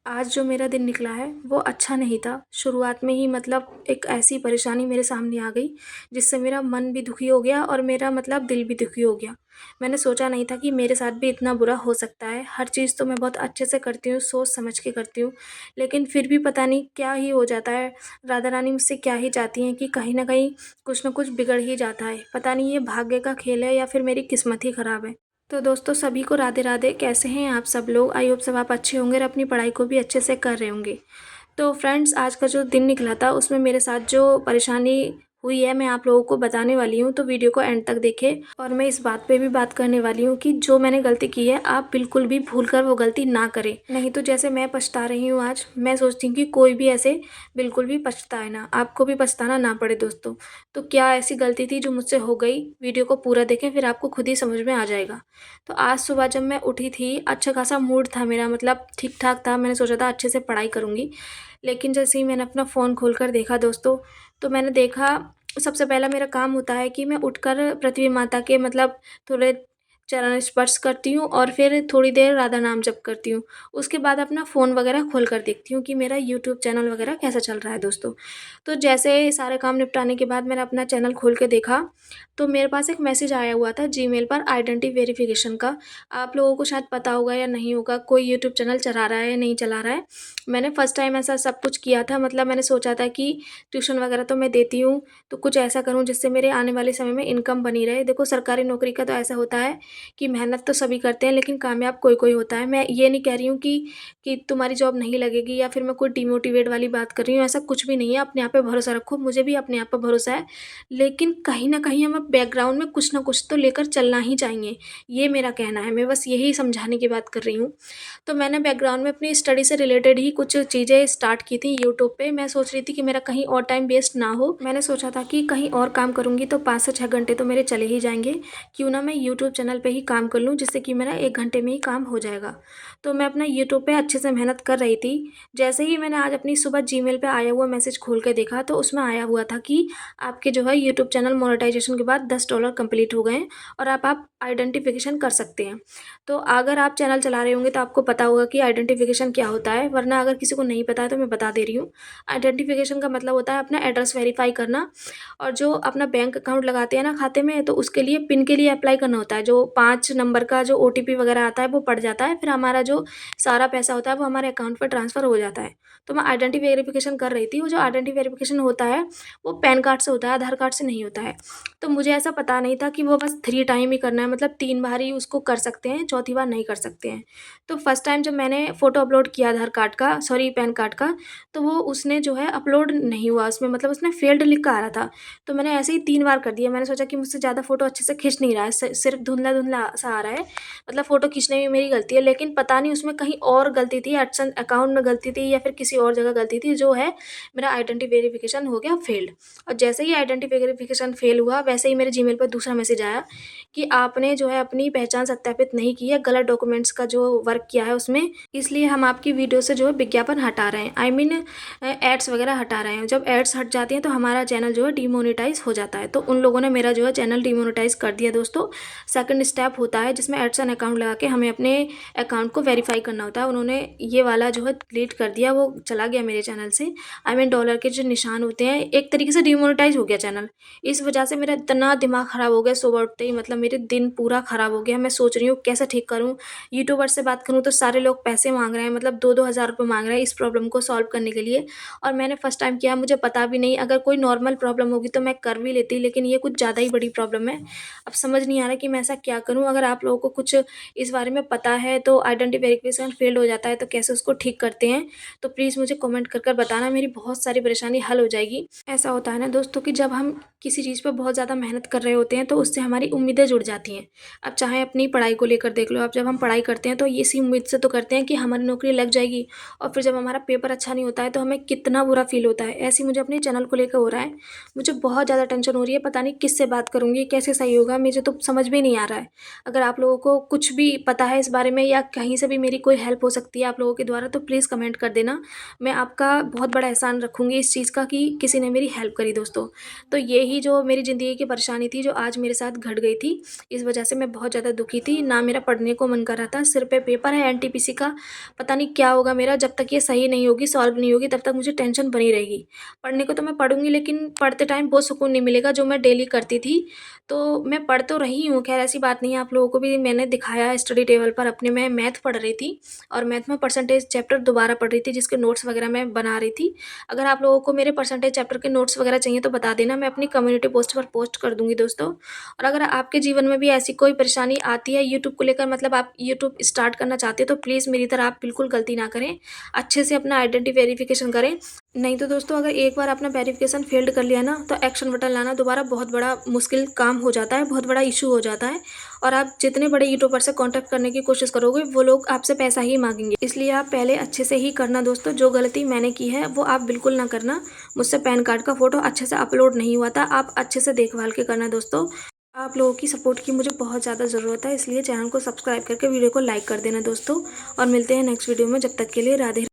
आज जो मेरा दिन निकला है वो अच्छा नहीं था। शुरुआत में ही मतलब एक ऐसी परेशानी मेरे सामने आ गई जिससे मेरा मन भी दुखी हो गया और मेरा मतलब दिल भी दुखी हो गया। मैंने सोचा नहीं था कि मेरे साथ भी इतना बुरा हो सकता है। हर चीज़ तो मैं बहुत अच्छे से करती हूँ, सोच समझ के करती हूँ, लेकिन फिर भी पता नहीं क्या ही हो जाता है। राधा रानी मुझसे क्या ही चाहती हैं कि कहीं न कहीं कुछ न कुछ बिगड़ ही जाता है। पता नहीं ये भाग्य का खेल है या फिर मेरी किस्मत ही ख़राब है। तो दोस्तों सभी को राधे राधे। कैसे हैं आप सब लोग? आई होप सब आप अच्छे होंगे और अपनी पढ़ाई को भी अच्छे से कर रहे होंगे। तो फ्रेंड्स, आज का जो दिन निकला था उसमें मेरे साथ जो परेशानी हुई है मैं आप लोगों को बताने वाली हूँ, तो वीडियो को एंड तक देखें। और मैं इस बात पे भी बात करने वाली हूँ कि जो मैंने गलती की है आप बिल्कुल भी भूल कर वो गलती ना करें। नहीं तो जैसे मैं पछता रही हूँ आज, मैं सोचती हूँ कि कोई भी ऐसे बिल्कुल भी पछताए ना, आपको भी पछताना ना पड़े दोस्तों। तो क्या ऐसी गलती थी जो मुझसे हो गई? वीडियो को पूरा देखें, फिर आपको खुद ही समझ में आ जाएगा। तो आज सुबह जब मैं उठी थी, अच्छा खासा मूड था मेरा, मतलब ठीक-ठाक था। मैंने सोचा था अच्छे से पढ़ाई करूँगी। लेकिन जैसे ही मैंने अपना फ़ोन खोलकर देखा दोस्तों, तो मैंने देखा सबसे पहला मेरा काम होता है कि मैं उठकर पृथ्वी माता के मतलब थोड़े चरण स्पर्श करती हूँ और फिर थोड़ी देर राधा नाम जप करती हूँ। उसके बाद अपना फ़ोन वगैरह खोल कर देखती हूँ कि मेरा यूट्यूब चैनल वगैरह कैसा चल रहा है दोस्तों। तो जैसे सारे काम निपटाने के बाद मैंने अपना चैनल खोल के देखा, तो मेरे पास एक मैसेज आया हुआ था जीमेल पर आइडेंटिटी वेरिफ़िकेशन का। आप लोगों को शायद पता होगा या नहीं होगा, कोई यूट्यूब चैनल चला रहा है या नहीं चला रहा है। मैंने फर्स्ट टाइम ऐसा सब कुछ किया था, मतलब मैंने सोचा था कि ट्यूशन वगैरह तो मैं देती हूँ, तो कुछ ऐसा करूँ जिससे मेरे आने वाले समय में इनकम बनी रहे। देखो सरकारी नौकरी का तो ऐसा होता है कि मेहनत तो सभी करते हैं लेकिन कामयाब कोई-कोई होता है। मैं ये नहीं कह रही हूँ कि तुम्हारी जॉब नहीं लगेगी या फिर मैं कोई डिमोटिवेट वाली बात कर रही हूँ, ऐसा कुछ भी नहीं है। अपने आप पे भरोसा रखो, मुझे भी अपने आप पे भरोसा है। लेकिन कहीं न कहीं हमें बैकग्राउंड में कुछ न कुछ तो लेकर चलना ही चाहिए, ये मेरा कहना है। मैं बस यही समझाने की बात कर रही हूँ। तो मैंने बैकग्राउंड में अपनी स्टडी से रिलेटेड ही कुछ चीज़ें स्टार्ट की थी यूट्यूब पे। मैं सोच रही थी कि मेरा कहीं और टाइम वेस्ट ना हो। मैंने सोचा था कि कहीं और काम करूँगी तो 5 से 6 घंटे तो मेरे चले ही जाएँगे। क्यों ना मैं यूट्यूब चैनल पे ही काम कर लूँ, जिससे कि मेरा 1 घंटे में ही काम हो जाएगा। तो मैं अपना यूट्यूब पे अच्छे से मेहनत कर रही थी। जैसे ही मैंने आज अपनी सुबह जीमेल पे आया हुआ मैसेज खोल के देखा, तो उसमें आया हुआ था कि आपके जो है यूट्यूब चैनल मोनेटाइज़ेशन के बाद $10 कंप्लीट हो गए हैं और अब आप आइडेंटिफ़िकेशन कर सकते हैं। तो अगर आप चैनल चला रहे होंगे तो आपको पता होगा कि आइडेंटिफ़िकेशन क्या होता है, वरना अगर किसी को नहीं पता है तो मैं बता दे रही हूँ। आइडेंटिफ़िकेशन का मतलब होता है अपना एड्रेस वेरीफ़ाई करना, और जो अपना बैंक अकाउंट लगाते हैं ना खाते में, तो उसके लिए पिन के लिए अप्लाई करना होता है। जो 5 नंबर का जो ओटीपी वगैरह आता है वो पड़ जाता है, फिर हमारा जो सारा पैसा होता है वो हमारे अकाउंट पे ट्रांसफ़र हो जाता है। तो मैं आइडेंटिटी वेरिफ़िकेशन कर रही थी। वो जो आइडेंटिटी वेरिफ़िकेशन होता है वो पैन कार्ड से होता है, आधार कार्ड से नहीं होता है। तो मुझे ऐसा पता नहीं था कि वो बस 3 टाइम ही करना है, मतलब 3 बार ही उसको कर सकते हैं, चौथी बार नहीं कर सकते हैं। तो फर्स्ट टाइम जब मैंने फ़ोटो अपलोड किया आधार कार्ड का, सॉरी पैन कार्ड का, तो वो उसने जो है अपलोड नहीं हुआ उसमें, मतलब उसने फ़ेल्ड लिख कर आ रहा था। तो मैंने ऐसे ही 3 बार कर दिया। मैंने सोचा कि मुझसे ज़्यादा फ़ोटो अच्छे से खींच नहीं रहा है, सिर्फ़ धुंधला-धुंधला सा आ रहा है, मतलब फ़ोटो खींचने में मेरी गलती है, लेकिन पता नहीं उसमें कहीं और गलती थी, एडसेंस अकाउंट में गलती थी या फिर किसी और जगह गलती थी, जो है मेरा आइडेंटिटी वेरिफ़िकेशन हो गया फ़ेल्ड। और जैसे ही आइडेंटिटी वेरिफ़िकेशन फ़ेल हुआ, वैसे ही मेरे जीमेल पर दूसरा मैसेज आया कि आपने जो है अपनी पहचान सत्यापित नहीं की है, गलत डॉक्यूमेंट्स का जो वर्क किया है उसमें, इसलिए हम आपकी वीडियो से जो है विज्ञापन हटा रहे हैं। आई मीन एड्स वगैरह हटा रहे हैं। जब एड्स हट जाती हैं तो हमारा चैनल जो है डिमोनेटाइज़ हो जाता है। तो उन लोगों ने मेरा जो है चैनल डिमोनेटाइज़ कर दिया दोस्तों। सेकंड स्टेप होता है जिसमें एडसन अकाउंट लगा के हमें अपने अकाउंट को वेरीफ़ाई करना होता है। उन्होंने ये वाला जो है डिलीट कर दिया, वो चला गया मेरे चैनल से। आई मीन डॉलर के जो निशान होते हैं, एक तरीके से डिमोनेटाइज़ हो गया चैनल। इस वजह से मेरा इतना दिमाग ख़राब हो गया सुबह उठते ही, मतलब मेरे दिन पूरा ख़राब हो गया। मैं सोच रही हूँ कैसे ठीक करूँ? यूट्यूबर से बात करूँ तो सारे लोग पैसे माँग रहे हैं, मतलब 2-2 हज़ार रुपए माँग रहे हैं इस प्रॉब्लम को सॉल्व करने के लिए, और मैंने फर्स्ट टाइम किया, मुझे पता भी नहीं। अगर कोई नॉर्मल प्रॉब्लम होगी तो मैं कर भी लेती, लेकिन ये कुछ ज़्यादा ही बड़ी प्रॉब्लम है। अब समझ नहीं आ रहा कि मैं ऐसा क्या करूँ? अगर आप लोगों को कुछ इस बारे में पता है, तो आइडेंटिटी वेरिफ़िकेशन फ़ेल्ड हो जाता है तो कैसे उसको ठीक करते हैं? तो प्लीज़ मुझे कमेंट कर कर बताना, मेरी बहुत सारी परेशानी हल हो जाएगी। ऐसा होता है ना दोस्तों कि जब हम किसी चीज़ पे बहुत ज़्यादा मेहनत कर रहे होते हैं तो उससे हमारी उम्मीदें जुड़ जाती हैं। अब चाहे अपनी पढ़ाई को लेकर देख लो, अब जब हम पढ़ाई करते हैं तो ये इसी उम्मीद से तो करते हैं कि हमारी नौकरी लग जाएगी, और फिर जब हमारा पेपर अच्छा नहीं होता है तो हमें कितना बुरा फ़ील होता है। ऐसे ही मुझे अपने चैनल को लेकर हो रहा है। मुझे बहुत ज़्यादा टेंशन हो रही है, पता नहीं किससे बात करूँगी, कैसे सही होगा, मुझे तो समझ में नहीं आ रहा है। अगर आप लोगों को कुछ भी पता है इस बारे में या कहीं से भी मेरी कोई हेल्प हो सकती है आप लोगों के द्वारा तो प्लीज़ कमेंट कर देना। मैं आपका बहुत बड़ा एहसान रखूँगी इस चीज़ का कि किसी ने मेरी हेल्प करी दोस्तों। तो ये ही जो मेरी ज़िंदगी की परेशानी थी जो आज मेरे साथ घट गई थी, इस वजह से मैं बहुत ज़्यादा दुखी थी। ना मेरा पढ़ने को मन कर रहा था, सिर पे पेपर है एनटीपीसी का, पता नहीं क्या होगा मेरा, जब तक ये सही नहीं होगी, सॉल्व नहीं होगी तब तक मुझे टेंशन बनी रहेगी। पढ़ने को तो मैं पढ़ूँगी लेकिन पढ़ते टाइम वो सुकून नहीं मिलेगा जो मैं डेली करती थी। तो मैं पढ़ तो रही हूँ, ख़ैर ऐसी बात नहीं है, आप लोगों को भी मैंने दिखाया स्टडी टेबल पर अपने। मैं मैथ पढ़ रही थी और मैथ में परसेंटेज चैप्टर दोबारा पढ़ रही थी जिसके नोट्स वग़ैरह मैं बना रही थी। अगर आप लोगों को मेरे परसेंटेज चैप्टर के नोट्स वग़ैरह चाहिए तो बता देना, मैं अपनी कम्युनिटी पोस्ट पर पोस्ट कर दूँगी दोस्तों। और अगर आपके जीवन में भी ऐसी कोई परेशानी आती है यूट्यूब को लेकर, मतलब आप यूट्यूब स्टार्ट करना चाहते हो तो प्लीज़ मेरी तरह आप बिल्कुल गलती ना करें। अच्छे से अपना आइडेंटिटी वेरिफ़िकेशन करें। नहीं तो दोस्तों अगर एक बार आपने वेरिफ़िकेशन फ़ेल्ड कर लिया ना तो एक्शन बटन लाना दोबारा बहुत बड़ा मुश्किल काम हो जाता है, बहुत बड़ा इश्यू हो जाता है। और आप जितने बड़े यूट्यूबर से कॉन्टैक्ट करने की कोशिश करोगे वो लोग आपसे पैसा ही माँगेंगे। इसलिए आप पहले अच्छे से ही करना दोस्तों, जो गलती मैंने की है वो आप बिल्कुल ना करना। मुझसे पैन कार्ड का फ़ोटो अच्छे से अपलोड नहीं हुआ था, आप अच्छे से देखभाल के करना दोस्तों। आप लोगों की सपोर्ट की मुझे बहुत ज़्यादा ज़रूरत है, इसलिए चैनल को सब्सक्राइब करके वीडियो को लाइक कर देना दोस्तों। और मिलते हैं नेक्स्ट वीडियो में, जब तक के लिए राधे।